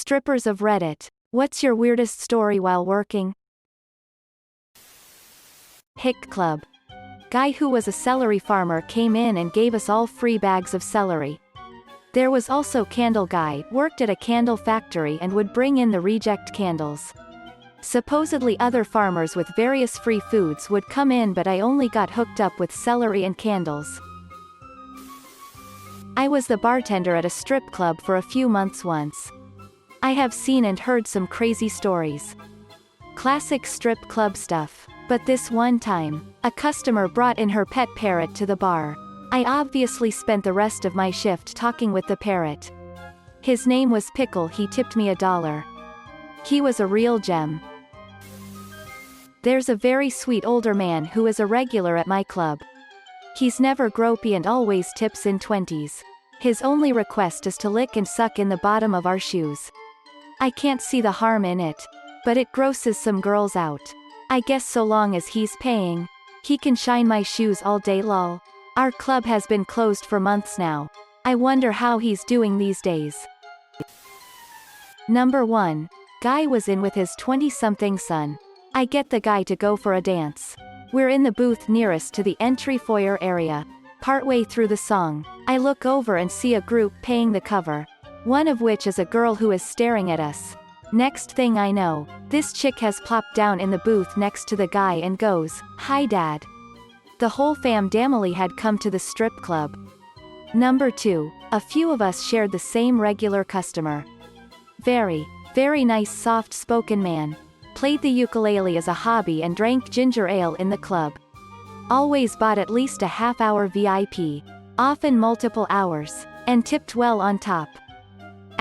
Strippers of Reddit. What's your weirdest story while working? Hick Club. Guy who was a celery farmer came in and gave us all free bags of celery. There was also Candle Guy, worked at a candle factory and would bring in the reject candles. Supposedly other farmers with various free foods would come in, but I only got hooked up with celery and candles. I was the bartender at a strip club for a few months once. I have seen and heard some crazy stories. Classic strip club stuff. But this one time, a customer brought in her pet parrot to the bar. I obviously spent the rest of my shift talking with the parrot. His name was Pickle. He tipped me $1. He was a real gem. There's a very sweet older man who is a regular at my club. He's never gropey and always tips in 20s. His only request is to lick and suck in the bottom of our shoes. I can't see the harm in it. But it grosses some girls out. I guess so long as he's paying. He can shine my shoes all day lol. Our club has been closed for months now. I wonder how he's doing these days. Number 1. Guy was in with his 20-something son. I get the guy to go for a dance. We're in the booth nearest to the entry foyer area. Partway through the song, I look over and see a group paying the cover. One of which is a girl who is staring at us. Next thing I know, this chick has plopped down in the booth next to the guy and goes, "Hi Dad." The whole family had come to the strip club. Number 2. A few of us shared the same regular customer. Very nice soft-spoken man. Played the ukulele as a hobby and drank ginger ale in the club. Always bought at least a half-hour VIP. Often multiple hours. And tipped well on top.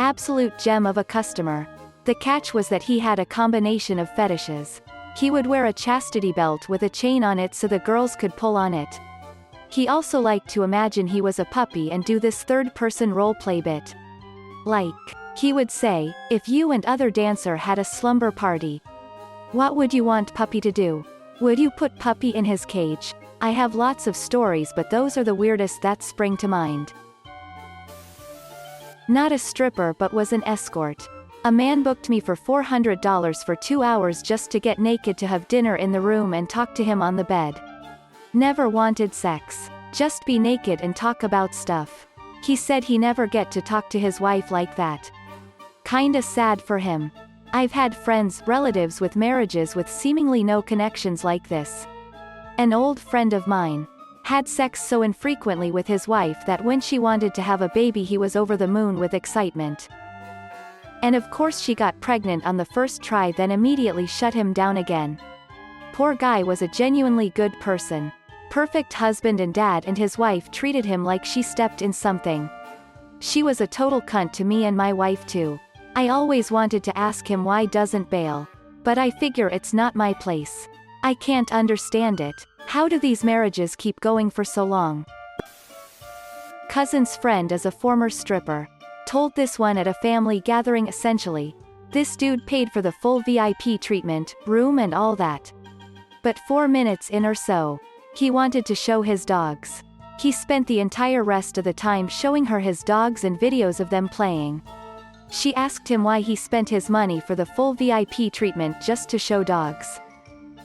Absolute gem of a customer. The catch was that he had a combination of fetishes. He would wear a chastity belt with a chain on it so the girls could pull on it. He also liked to imagine he was a puppy and do this third-person role-play bit. Like, he would say, if you and other dancer had a slumber party, what would you want Puppy to do? Would you put Puppy in his cage? I have lots of stories, but those are the weirdest that spring to mind. Not a stripper but was an escort. A man booked me for $400 for 2 hours just to get naked to have dinner in the room and talk to him on the bed. Never wanted sex. Just be naked and talk about stuff. He said he never get to talk to his wife like that. Kinda sad for him. I've had friends, relatives with marriages with seemingly no connections like this. An old friend of mine had sex so infrequently with his wife that when she wanted to have a baby he was over the moon with excitement. And of course she got pregnant on the first try, then immediately shut him down again. Poor guy was a genuinely good person. Perfect husband and dad, and his wife treated him like she stepped in something. She was a total cunt to me and my wife too. I always wanted to ask him why doesn't bail. But I figure it's not my place. I can't understand it. How do these marriages keep going for so long? Cousin's friend is a former stripper. Told this one at a family gathering essentially. This dude paid for the full VIP treatment, room and all that. But 4 minutes in or so, he wanted to show his dogs. He spent the entire rest of the time showing her his dogs and videos of them playing. She asked him why he spent his money for the full VIP treatment just to show dogs.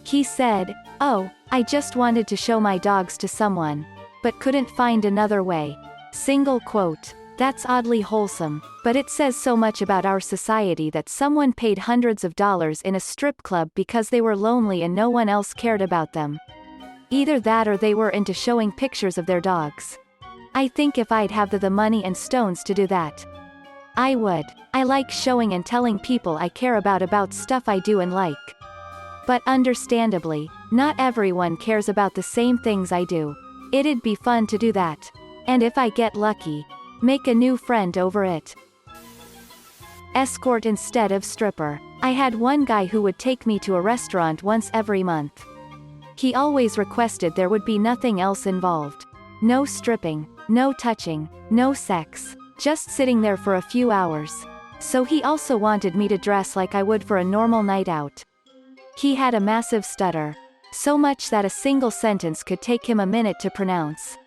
He said, "Oh, I just wanted to show my dogs to someone. But couldn't find another way." Single quote. That's oddly wholesome, but it says so much about our society that someone paid hundreds of dollars in a strip club because they were lonely and no one else cared about them. Either that or they were into showing pictures of their dogs. I think if I'd have the money and stones to do that, I would. I like showing and telling people I care about stuff I do and like. But understandably, not everyone cares about the same things I do. It'd be fun to do that. And if I get lucky, make a new friend over it. Escort instead of stripper. I had one guy who would take me to a restaurant once every month. He always requested there would be nothing else involved. No stripping, no touching, no sex. Just sitting there for a few hours. So he also wanted me to dress like I would for a normal night out. He had a massive stutter. So much that a single sentence could take him a minute to pronounce.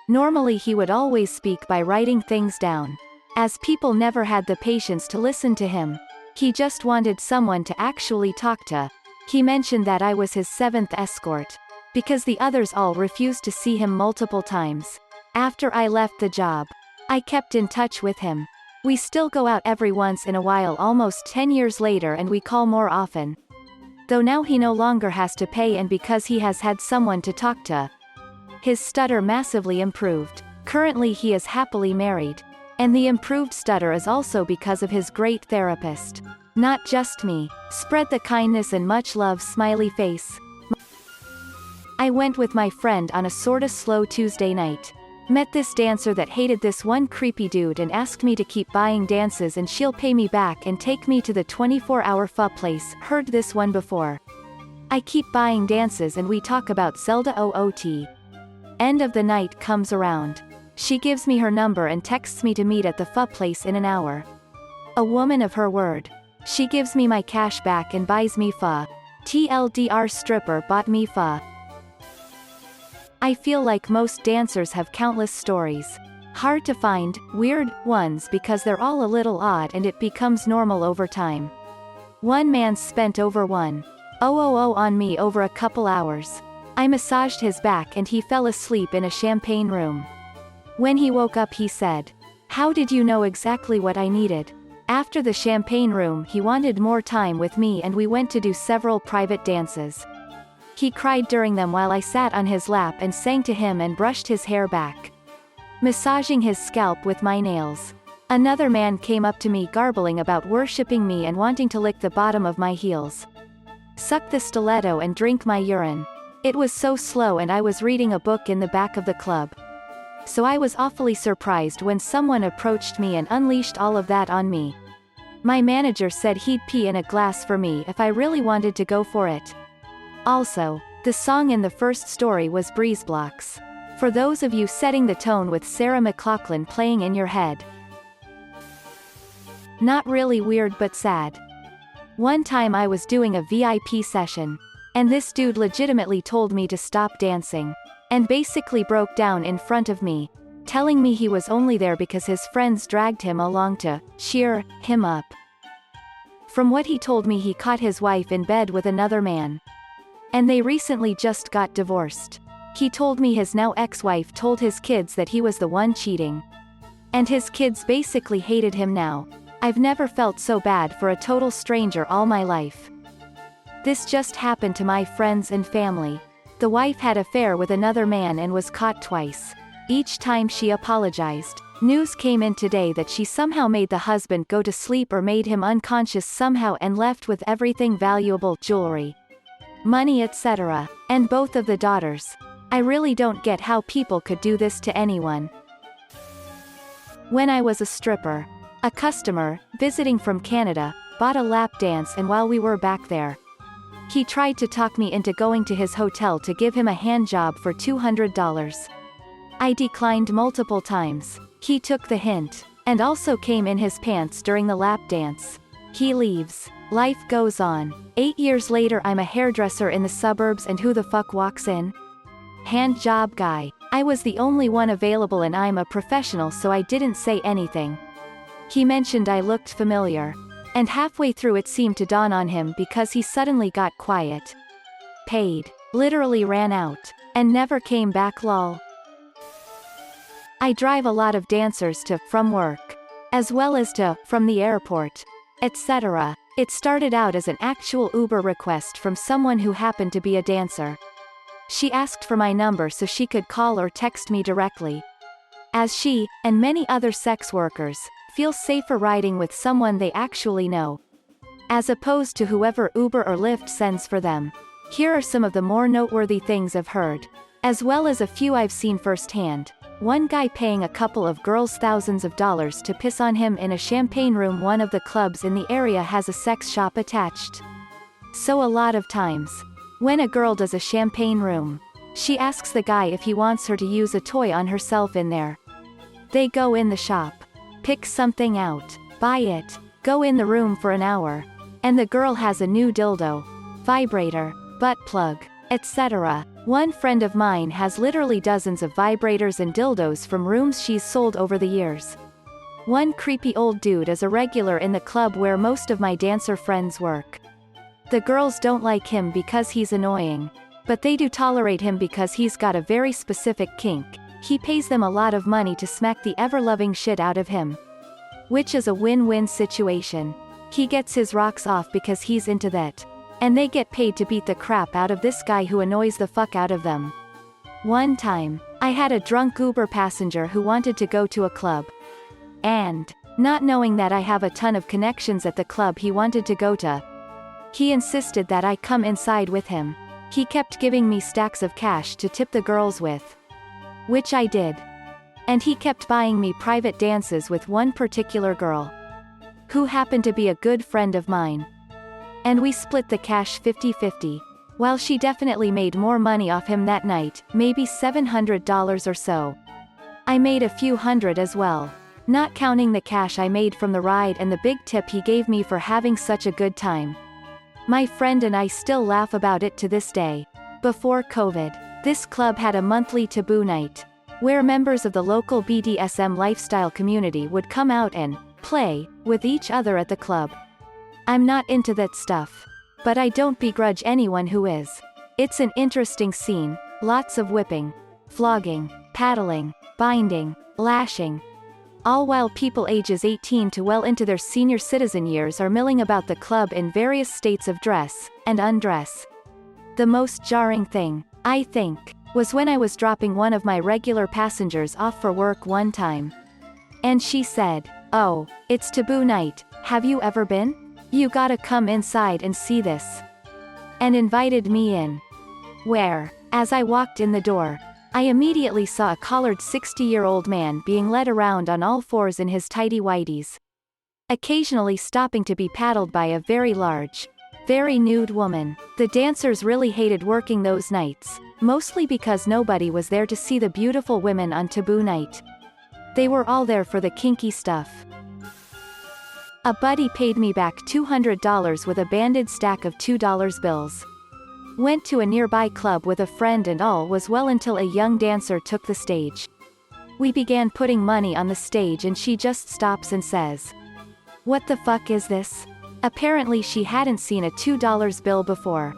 Normally he would always speak by writing things down. as people never had the patience to listen to him. He just wanted someone to actually talk to. He mentioned that I was his 7th escort, because the others all refused to see him multiple times. After I left the job, I kept in touch with him. We still go out every once in a while almost 10 years later, and we call more often. Though now he no longer has to pay, and because he has had someone to talk to. His stutter massively improved. Currently he is happily married. And the improved stutter is also because of his great therapist. Not just me. Spread the kindness and much love, smiley face. I went with my friend on a sorta slow Tuesday night. Met this dancer that hated this one creepy dude and asked me to keep buying dances and she'll pay me back and take me to the 24-hour pho place. Heard this one before. I keep buying dances and we talk about Zelda OOT. End of the night comes around. She gives me her number and texts me to meet at the pho place in an hour. A woman of her word. She gives me my cash back and buys me pho. TLDR, stripper bought me pho. I feel like most dancers have countless stories. Hard to find, weird ones because they're all a little odd and it becomes normal over time. One man spent over $1,000 on me over a couple hours. I massaged his back and he fell asleep in a champagne room. When he woke up he said, "How did you know exactly what I needed?" After the champagne room he wanted more time with me and we went to do several private dances. He cried during them while I sat on his lap and sang to him and brushed his hair back, massaging his scalp with my nails. Another man came up to me garbling about worshipping me and wanting to lick the bottom of my heels, suck the stiletto and drink my urine. It was so slow and I was reading a book in the back of the club. So I was awfully surprised when someone approached me and unleashed all of that on me. My manager said he'd pee in a glass for me if I really wanted to go for it. Also, the song in the first story was Breeze Blocks. For those of you setting the tone with Sarah McLachlan playing in your head. Not really weird but sad. One time I was doing a VIP session. And this dude legitimately told me to stop dancing. And basically broke down in front of me, telling me he was only there because his friends dragged him along to cheer him up. From what he told me, he caught his wife in bed with another man. And they recently just got divorced. He told me his now ex-wife told his kids that he was the one cheating. And his kids basically hated him now. I've never felt so bad for a total stranger all my life. This just happened to my friends and family. The wife had an affair with another man and was caught twice. Each time she apologized. News came in today that she somehow made the husband go to sleep or made him unconscious somehow and left with everything valuable, jewelry, money, etc. And both of the daughters. I really don't get how people could do this to anyone. When I was a stripper, a customer, visiting from Canada, bought a lap dance, and while we were back there, he tried to talk me into going to his hotel to give him a hand job for $200. I declined multiple times. He took the hint, and also came in his pants during the lap dance. He leaves. Life goes on. 8 years later I'm a hairdresser in the suburbs, and who the fuck walks in? Hand job guy. I was the only one available and I'm a professional, so I didn't say anything. He mentioned I looked familiar. And halfway through it seemed to dawn on him because he suddenly got quiet. Paid. Literally ran out. And never came back, lol. I drive a lot of dancers to, from work. As well as to, from the airport. Etc. It started out as an actual Uber request from someone who happened to be a dancer. She asked for my number so she could call or text me directly. As she, and many other sex workers, feel safer riding with someone they actually know, as opposed to whoever Uber or Lyft sends for them. Here are some of the more noteworthy things I've heard, as well as a few I've seen firsthand. One guy paying a couple of girls thousands of dollars to piss on him in a champagne room. One of the clubs in the area has a sex shop attached. So a lot of times, when a girl does a champagne room, she asks the guy if he wants her to use a toy on herself in there. They go in the shop, pick something out, buy it, go in the room for an hour, and the girl has a new dildo, vibrator, butt plug, etc. One friend of mine has literally dozens of vibrators and dildos from rooms she's sold over the years. One creepy old dude is a regular in the club where most of my dancer friends work. The girls don't like him because he's annoying. But they do tolerate him because he's got a very specific kink. He pays them a lot of money to smack the ever-loving shit out of him. Which is a win-win situation. He gets his rocks off because he's into that. And they get paid to beat the crap out of this guy who annoys the fuck out of them. One time, I had a drunk Uber passenger who wanted to go to a club. And, not knowing that I have a ton of connections at the club he wanted to go to, he insisted that I come inside with him. He kept giving me stacks of cash to tip the girls with. Which I did. And he kept buying me private dances with one particular girl. Who happened to be a good friend of mine. And we split the cash 50-50. While she definitely made more money off him that night, maybe $700 or so. I made a few hundred as well. Not counting the cash I made from the ride and the big tip he gave me for having such a good time. My friend and I still laugh about it to this day. Before COVID, this club had a monthly taboo night, where members of the local BDSM lifestyle community would come out and play with each other at the club. I'm not into that stuff. But I don't begrudge anyone who is. It's an interesting scene, lots of whipping, flogging, paddling, binding, lashing. All while people ages 18 to well into their senior citizen years are milling about the club in various states of dress and undress. The most jarring thing, I think, was when I was dropping one of my regular passengers off for work one time. And she said, "Oh, it's taboo night, have you ever been? You gotta come inside and see this." And invited me in. Where, as I walked in the door, I immediately saw a collared 60-year-old man being led around on all fours in his tidy whities. Occasionally stopping to be paddled by a very large, very nude woman. The dancers really hated working those nights, mostly because nobody was there to see the beautiful women on taboo night. They were all there for the kinky stuff. A buddy paid me back $200 with a banded stack of $2 bills. Went to a nearby club with a friend and all was well until a young dancer took the stage. We began putting money on the stage and she just stops and says, "What the fuck is this?" Apparently she hadn't seen a $2 bill before.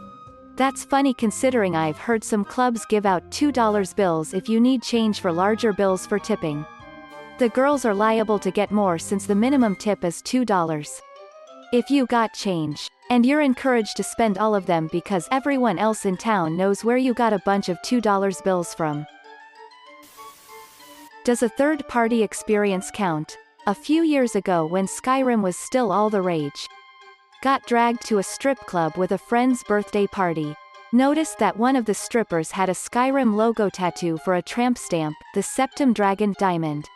That's funny considering I've heard some clubs give out $2 bills if you need change for larger bills for tipping. The girls are liable to get more since the minimum tip is $2. If you got change, and you're encouraged to spend all of them because everyone else in town knows where you got a bunch of $2 bills from. Does a third-party experience count? A few years ago when Skyrim was still all the rage. Got dragged to a strip club with a friend's birthday party. Noticed that one of the strippers had a Skyrim logo tattoo for a tramp stamp, the Septum Dragon Diamond.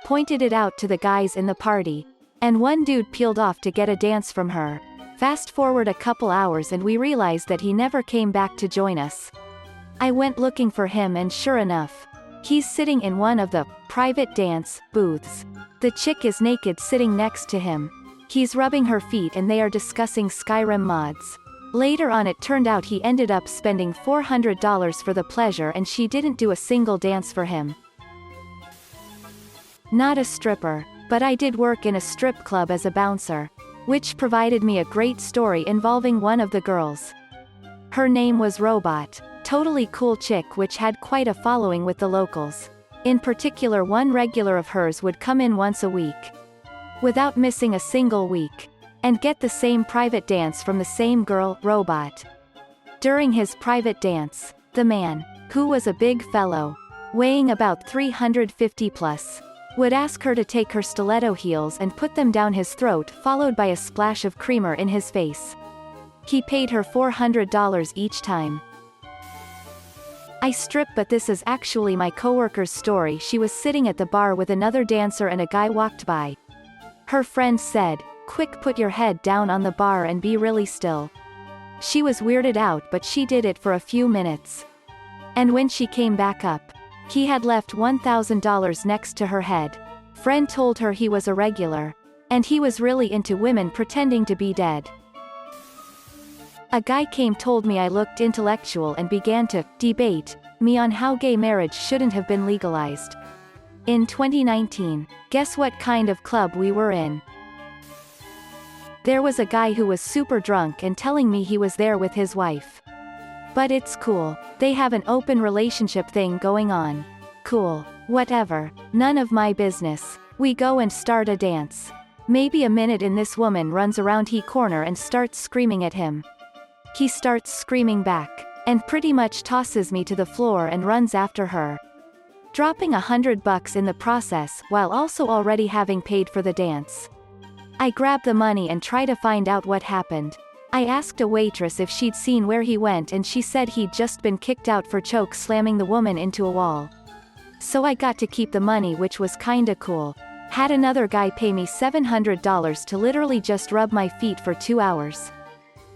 Pointed it out to the guys in the party. And one dude peeled off to get a dance from her. Fast forward a couple hours and we realized that he never came back to join us. I went looking for him and sure enough, he's sitting in one of the private dance booths. The chick is naked sitting next to him. He's rubbing her feet and they are discussing Skyrim mods. Later on it turned out he ended up spending $400 for the pleasure and she didn't do a single dance for him. Not a stripper, but I did work in a strip club as a bouncer, which provided me a great story involving one of the girls. Her name was Robot, totally cool chick which had quite a following with the locals. In particular one regular of hers would come in once a week, without missing a single week, and get the same private dance from the same girl, Robot. During his private dance, the man, who was a big fellow, weighing about 350 plus, would ask her to take her stiletto heels and put them down his throat followed by a splash of creamer in his face. He paid her $400 each time. I strip but this is actually my coworker's story. She was sitting at the bar with another dancer and a guy walked by. Her friend said, "Quick, put your head down on the bar and be really still." She was weirded out but she did it for a few minutes. And when she came back up, he had left $1,000 next to her head. Friend told her he was a regular. And he was really into women pretending to be dead. A guy came told me I looked intellectual and began to debate me on how gay marriage shouldn't have been legalized. In 2019, guess what kind of club we were in? There was a guy who was super drunk and telling me he was there with his wife. But it's cool, they have an open relationship thing going on. Cool. Whatever. None of my business. We go and start a dance. Maybe a minute in, this woman runs around he corner and starts screaming at him. He starts screaming back, and pretty much tosses me to the floor and runs after her, dropping $100 in the process, while also already having paid for the dance. I grab the money and try to find out what happened. I asked a waitress if she'd seen where he went, and she said he'd just been kicked out for choke slamming the woman into a wall. So I got to keep the money, which was kinda cool. Had another guy pay me $700 to literally just rub my feet for 2 hours.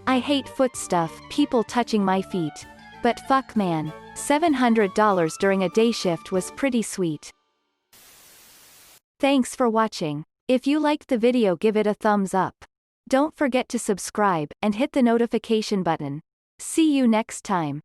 I hate foot stuff, people touching my feet. But fuck man, $700 during a day shift was pretty sweet. Thanks for watching. If you liked the video, give it a thumbs up. Don't forget to subscribe, and hit the notification button. See you next time.